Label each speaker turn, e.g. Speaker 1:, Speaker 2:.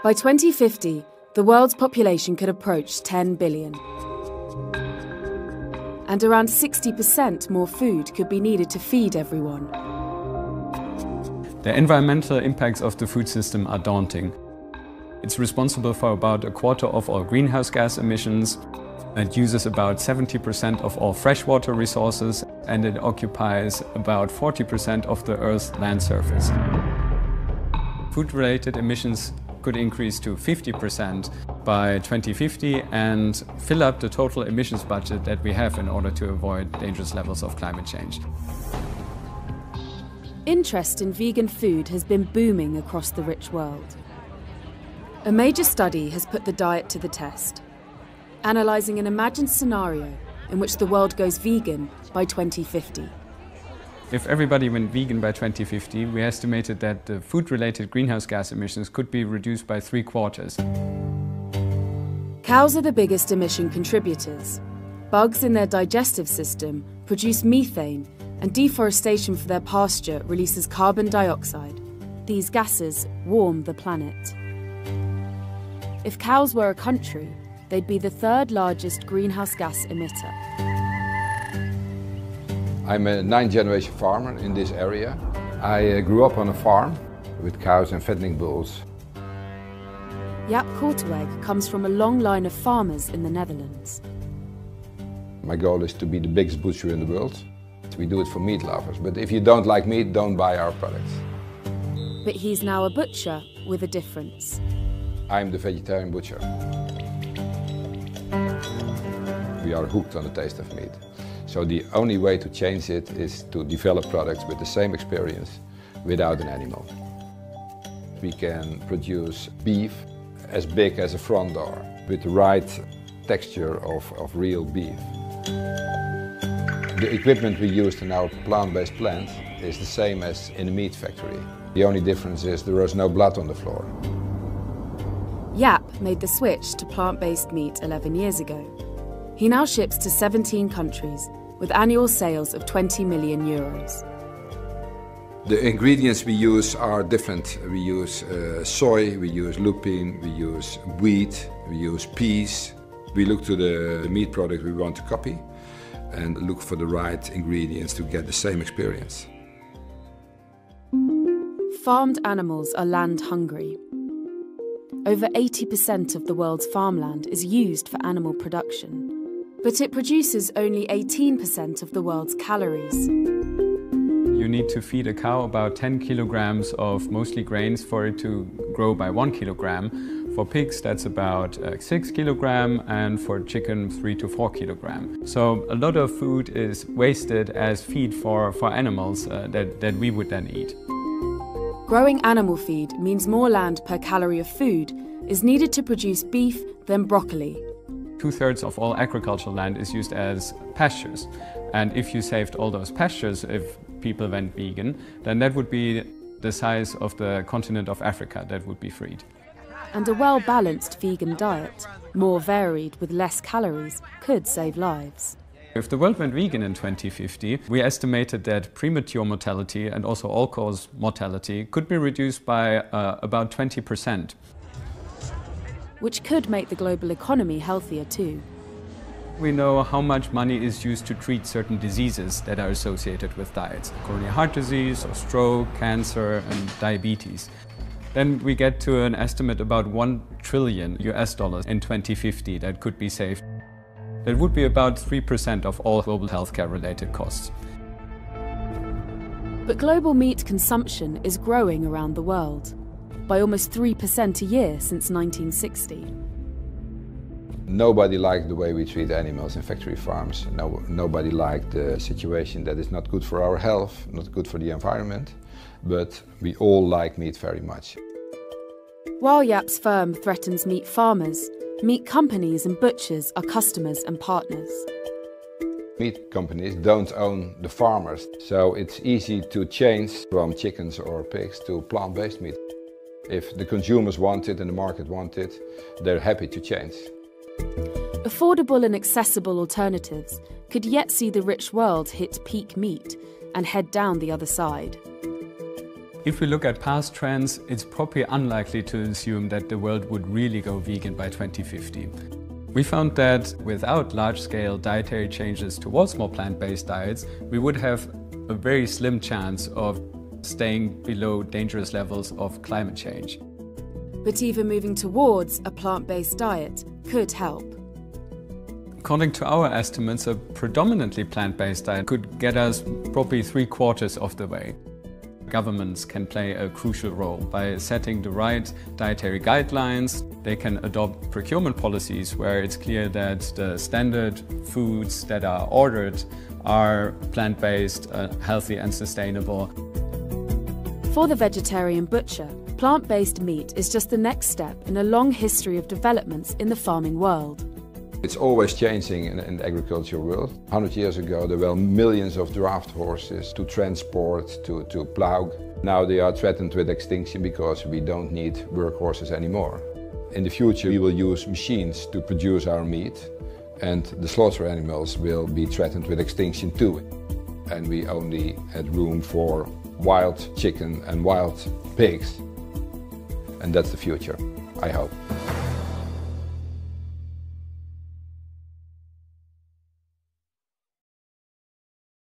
Speaker 1: By 2050, the world's population could approach 10 billion. And around 60% more food could be needed to feed everyone.
Speaker 2: The environmental impacts of the food system are daunting. It's responsible for about a quarter of all greenhouse gas emissions. It uses about 70% of all freshwater resources, and it occupies about 40% of the Earth's land surface. Food-related emissions could increase to 50% by 2050 and fill up the total emissions budget that we have in order to avoid dangerous levels of climate change.
Speaker 1: Interest in vegan food has been booming across the rich world. A major study has put the diet to the test, analysing an imagined scenario in which the world goes vegan by 2050.
Speaker 2: If everybody went vegan by 2050, we estimated that the food-related greenhouse gas emissions could be reduced by 3/4.
Speaker 1: Cows are the biggest emission contributors. Bugs in their digestive system produce methane, and deforestation for their pasture releases carbon dioxide. These gases warm the planet. If cows were a country, they'd be the third largest greenhouse gas emitter.
Speaker 3: I'm a 9th-generation farmer in this area. I grew up on a farm with cows and fattening bulls.
Speaker 1: Jaap Korteweg comes from a long line of farmers in the Netherlands.
Speaker 3: My goal is to be the biggest butcher in the world. We do it for meat lovers, but if you don't like meat, don't buy our products.
Speaker 1: But he's now a butcher with a difference.
Speaker 3: I'm the vegetarian butcher. We are hooked on the taste of meat. So the only way to change it is to develop products with the same experience without an animal. We can produce beef as big as a front door with the right texture of real beef. The equipment we used in our plant-based plant is the same as in a meat factory. The only difference is there was no blood on the floor.
Speaker 1: Jaap made the switch to plant-based meat 11 years ago. He now ships to 17 countries with annual sales of 20 million euros.
Speaker 3: The ingredients we use are different. We use soy, we use lupin, we use wheat, we use peas. We look to the meat product we want to copy and look for the right ingredients to get the same experience.
Speaker 1: Farmed animals are land hungry. Over 80% of the world's farmland is used for animal production, but it produces only 18% of the world's calories.
Speaker 2: You need to feed a cow about 10 kilograms of mostly grains for it to grow by 1 kilogram. For pigs, that's about 6 kilograms, and for chicken, 3 to 4 kilograms. So a lot of food is wasted as feed for animals that we would then eat.
Speaker 1: Growing animal feed means more land per calorie of food is needed to produce beef than broccoli.
Speaker 2: 2/3 of all agricultural land is used as pastures. And if you saved all those pastures, if people went vegan, then that would be the size of the continent of Africa that would be freed.
Speaker 1: And a well-balanced vegan diet, more varied with less calories, could save lives.
Speaker 2: If the world went vegan in 2050, we estimated that premature mortality and also all-cause mortality could be reduced by about 20%.
Speaker 1: Which could make the global economy healthier too.
Speaker 2: We know how much money is used to treat certain diseases that are associated with diets. Coronary heart disease, or stroke, cancer, and diabetes. Then we get to an estimate about $1 trillion in 2050 that could be saved. That would be about 3% of all global healthcare-related costs.
Speaker 1: But global meat consumption is growing around the world, by almost 3% a year since 1960.
Speaker 3: Nobody liked the way we treat animals in factory farms. Nobody liked the situation that is not good for our health, not good for the environment, but we all like meat very much.
Speaker 1: While Jaap's firm threatens meat farmers, meat companies and butchers are customers and partners.
Speaker 3: Meat companies don't own the farmers, so it's easy to change from chickens or pigs to plant-based meat. If the consumers want it and the market want it, they're happy to change.
Speaker 1: Affordable and accessible alternatives could yet see the rich world hit peak meat and head down the other side.
Speaker 2: If we look at past trends, it's probably unlikely to assume that the world would really go vegan by 2050. We found that without large-scale dietary changes towards more plant-based diets, we would have a very slim chance of staying below dangerous levels of climate change.
Speaker 1: But even moving towards a plant-based diet could help.
Speaker 2: According to our estimates, a predominantly plant-based diet could get us probably 3/4 of the way. Governments can play a crucial role by setting the right dietary guidelines. They can adopt procurement policies where it's clear that the standard foods that are ordered are plant-based, healthy and sustainable.
Speaker 1: For the vegetarian butcher, plant-based meat is just the next step in a long history of developments in the farming world.
Speaker 3: It's always changing in the agricultural world. 100 years ago there were millions of draft horses to transport, to plow. Now they are threatened with extinction because we don't need workhorses anymore. In the future we will use machines to produce our meat, and the slaughter animals will be threatened with extinction too. And we only had room for wild chicken and wild pigs. And that's the future, I hope.